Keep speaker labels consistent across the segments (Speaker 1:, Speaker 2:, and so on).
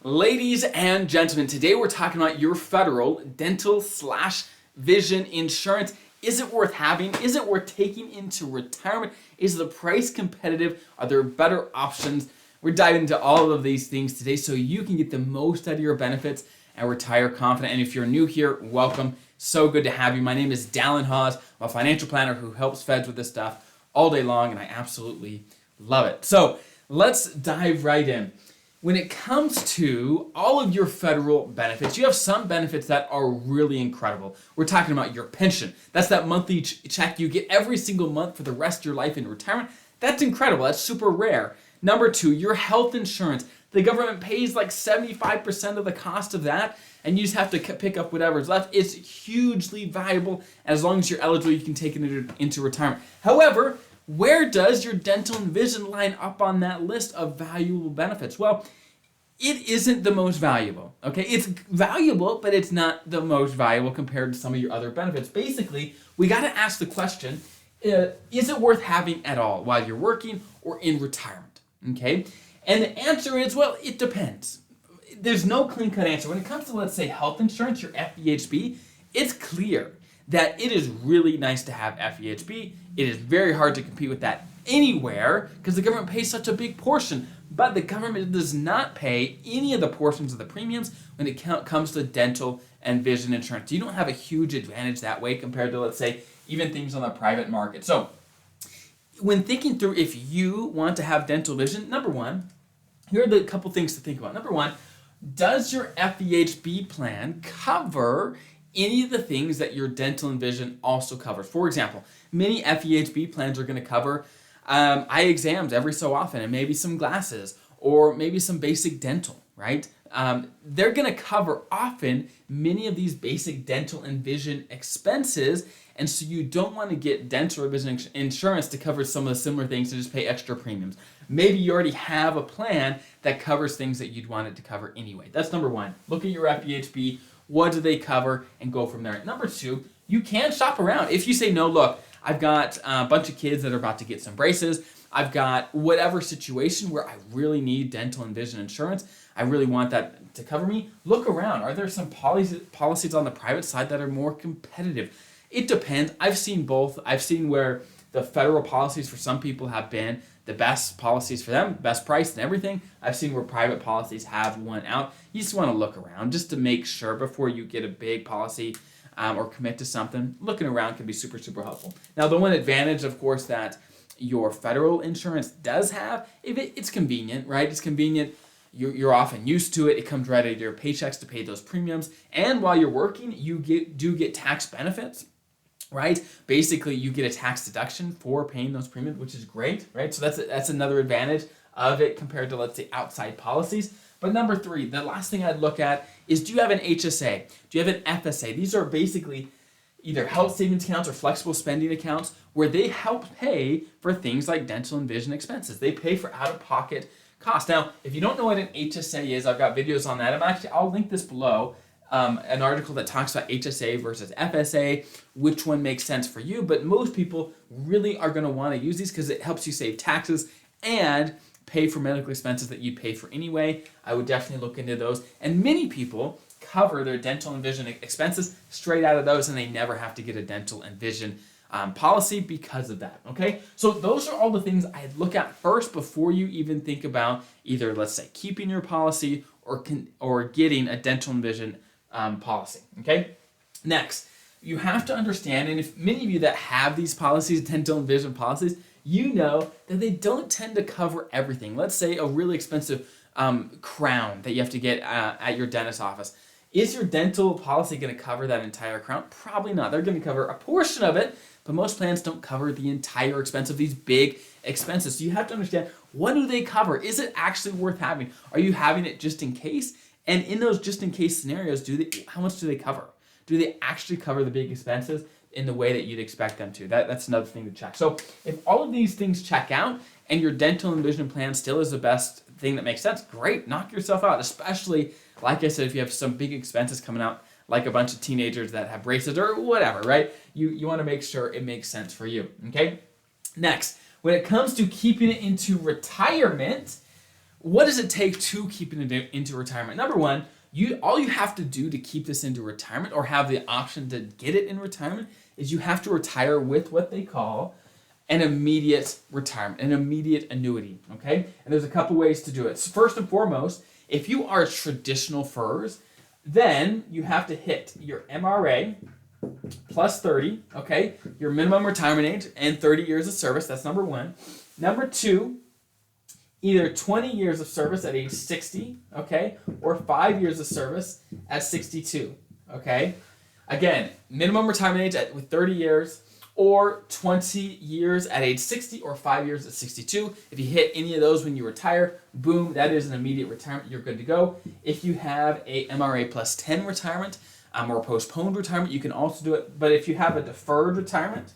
Speaker 1: Ladies and gentlemen, today we're talking about your federal dental/vision insurance. Is it worth having? Is it worth taking into retirement? Is the price competitive? Are there better options? We're diving into all of these things today so you can get the most out of your benefits and retire confident. And if you're new here, welcome. So good to have you. My name is Dallin Hawes. I'm a financial planner who helps feds with this stuff all day long, and I absolutely love it. So let's dive right in. When it comes to all of your federal benefits, you have some benefits that are really incredible. We're talking about your pension. That's that monthly check you get every single month for the rest of your life in retirement. That's incredible. That's super rare. Number two, your health insurance. The government pays like 75% of the cost of that, and you just have to pick up whatever's left. It's hugely valuable. As long as you're eligible, you can take it into retirement. However, where does your dental and vision line up on that list of valuable benefits? Well, it isn't the most valuable, okay? It's valuable, but it's not the most valuable compared to some of your other benefits. Basically, we got to ask the question, is it worth having at all while you're working or in retirement, okay? And the answer is, well, it depends. There's no clean-cut answer. When it comes to, let's say, health insurance, your FEHB, it's clear that it is really nice to have FEHB. It is very hard to compete with that anywhere because the government pays such a big portion, but the government does not pay any of the portions of the premiums when it comes to dental and vision insurance. You don't have a huge advantage that way compared to, let's say, even things on the private market. So when thinking through if you want to have dental vision, number one, here are the couple things to think about. Number one, does your FEHB plan cover any of the things that your dental and vision also covers? For example, many FEHB plans are going to cover eye exams every so often, and maybe some glasses, or maybe some basic dental, right? They're going to cover often many of these basic dental and vision expenses, and so you don't want to get dental or vision insurance to cover some of the similar things and just pay extra premiums. Maybe you already have a plan that covers things that you'd want it to cover anyway. That's number one. Look at your FEHB. What do they cover? And go from there. Number two, you can shop around. If you say, no, look, I've got a bunch of kids that are about to get some braces. I've got whatever situation where I really need dental and vision insurance. I really want that to cover me. Look around. Are there some policies on the private side that are more competitive? It depends. I've seen both. I've seen where the federal policies for some people have been the best policies for them, best price and everything. I've seen where private policies have won out. You just want to look around just to make sure before you get a big policy or commit to something. Looking around can be super, super helpful. Now, the one advantage, of course, that your federal insurance does have, it's convenient, right? It's convenient. You're often used to it. It comes right out of your paychecks to pay those premiums. And while you're working, you do get tax benefits, right? Basically, you get a tax deduction for paying those premiums, which is great, right? So that's another advantage of it compared to, let's say, outside policies. But number three, the last thing I'd look at is, do you have an HSA? Do you have an FSA? These are basically either health savings accounts or flexible spending accounts where they help pay for things like dental and vision expenses. They pay for out-of-pocket costs. Now, if you don't know what an HSA is, I've got videos on that. I'll link this below. An article that talks about HSA versus FSA, which one makes sense for you, but most people really are going to want to use these because it helps you save taxes and pay for medical expenses that you'd pay for anyway. I would definitely look into those. And many people cover their dental and vision expenses straight out of those, and they never have to get a dental and vision policy because of that, okay? So those are all the things I'd look at first before you even think about either, let's say, keeping your policy or getting a dental and vision policy, okay? Next, you have to understand, and if many of you that have these policies, dental and vision policies, you know that they don't tend to cover everything. Let's say a really expensive crown that you have to get at your dentist's office. Is your dental policy going to cover that entire crown? Probably not. They're going to cover a portion of it, but most plans don't cover the entire expense of these big expenses. So you have to understand, what do they cover? Is it actually worth having? Are you having it just in case? And in those just in case scenarios, how much do they cover? Do they actually cover the big expenses in the way that you'd expect them to? That's another thing to check. So if all of these things check out and your dental and vision plan still is the best thing that makes sense, great, knock yourself out. Especially, like I said, if you have some big expenses coming out, like a bunch of teenagers that have braces or whatever, right? You want to make sure it makes sense for you, okay? Next, when it comes to keeping it into retirement, what does it take to keep it into retirement? Number one, all you have to do to keep this into retirement or have the option to get it in retirement is you have to retire with what they call an immediate retirement, an immediate annuity, okay? And there's a couple ways to do it. So first and foremost, if you are a traditional FERS, then you have to hit your MRA plus 30, okay? Your minimum retirement age and 30 years of service, that's number one. Number two, either 20 years of service at age 60, okay? Or 5 years of service at 62, okay? Again, minimum retirement age with 30 years, or 20 years at age 60, or 5 years at 62. If you hit any of those when you retire, boom, that is an immediate retirement. You're good to go. If you have a MRA plus 10 retirement or postponed retirement, you can also do it. But if you have a deferred retirement,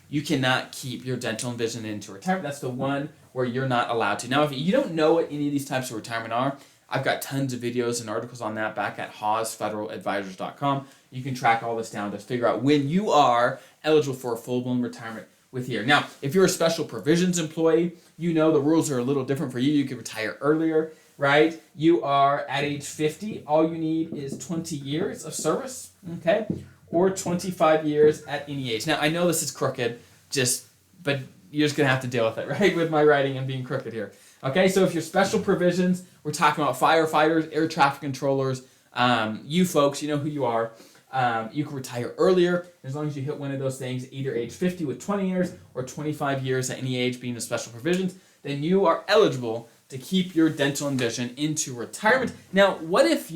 Speaker 1: you cannot keep your dental and vision into retirement. That's the one where you're not allowed to. Now, if you don't know what any of these types of retirement are, I've got tons of videos and articles on that back at hawsfederaladvisors.com. You can track all this down to figure out when you are eligible for a full-blown retirement with here. Now, if you're a special provisions employee, you know the rules are a little different for you. You can retire earlier, right? You are at age 50. All you need is 20 years of service, okay? Or 25 years at any age. Now, I know this is crooked, but you're just going to have to deal with it, right? With my writing and being crooked here. Okay, so if you're special provisions, we're talking about firefighters, air traffic controllers, you folks, you know who you are. You can retire earlier as long as you hit one of those things, either age 50 with 20 years or 25 years at any age being the special provisions. Then you are eligible to keep your dental and vision into retirement. Now, what if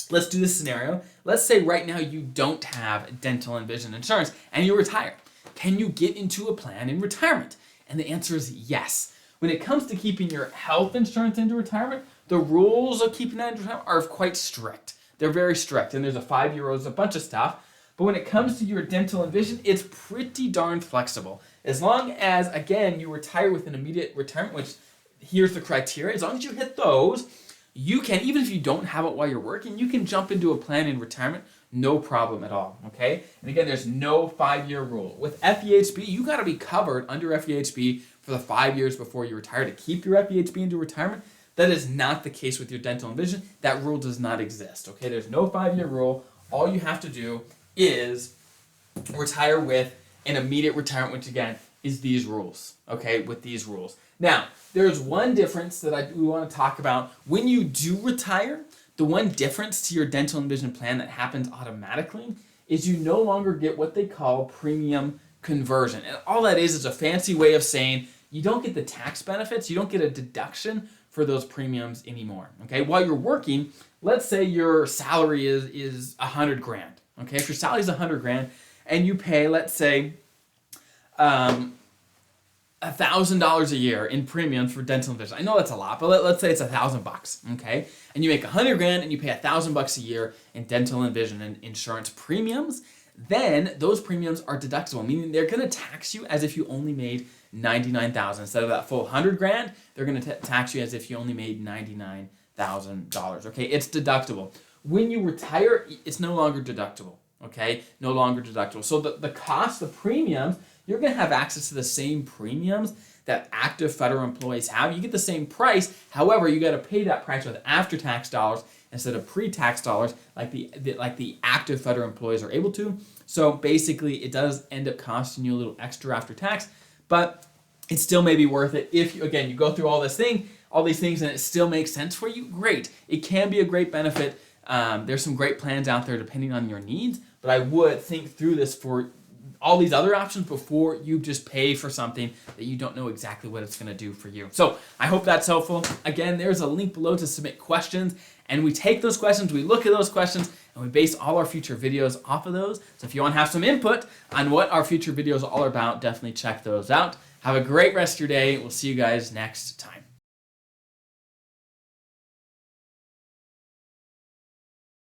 Speaker 1: let's do this scenario. Let's say right now you don't have dental and vision insurance and you retire. Can you get into a plan in retirement? And the answer is yes. When it comes to keeping your health insurance into retirement, the rules of keeping that into retirement are quite strict. They're very strict, and there's a 5-year rules, a bunch of stuff. But when it comes to your dental and vision, it's pretty darn flexible. As long as, again, you retire with an immediate retirement, which here's the criteria. As long as you hit those, you can, even if you don't have it while you're working, you can jump into a plan in retirement, no problem at all, okay? And again, there's no 5-year rule. With FEHB, you got to be covered under FEHB for the 5 years before you retire to keep your FEHB into retirement. That is not the case with your dental and vision. That rule does not exist, okay? There's no 5-year rule. All you have to do is retire with an immediate retirement, which again is these rules, okay? With these rules. Now, there's one difference that we want to talk about. When you do retire, the one difference to your dental and vision plan that happens automatically is you no longer get what they call premium conversion. And all that is a fancy way of saying you don't get the tax benefits, you don't get a deduction for those premiums anymore, okay? While you're working, let's say your salary is $100,000, okay? If your salary is $100,000 and you pay, let's say, $1,000 a year in premiums for dental and vision. I know that's a lot, but let's say it's $1,000, okay? And you make $100,000 and you pay $1,000 a year in dental and vision and insurance premiums. Then those premiums are deductible, meaning they're going to tax you as if you only made $99,000 instead of that full $100,000. They're going to tax you as if you only made $99,000. Okay, it's deductible. When you retire, it's no longer deductible. Okay, no longer deductible. So the cost, the premiums, you're going to have access to the same premiums that active federal employees have. You get the same price. However, you got to pay that price with after-tax dollars instead of pre-tax dollars like the active federal employees are able to. So basically, it does end up costing you a little extra after tax, but it still may be worth it if, you go through all these things, and it still makes sense for you. Great. It can be a great benefit. There's some great plans out there depending on your needs, but I would think through this for all these other options before you just pay for something that you don't know exactly what it's going to do for you. So I hope that's helpful. Again, there's a link below to submit questions, and we take those questions, we look at those questions, and we base all our future videos off of those. So if you want to have some input on what our future videos are all about, definitely check those out. Have a great rest of your day. We'll see you guys next time.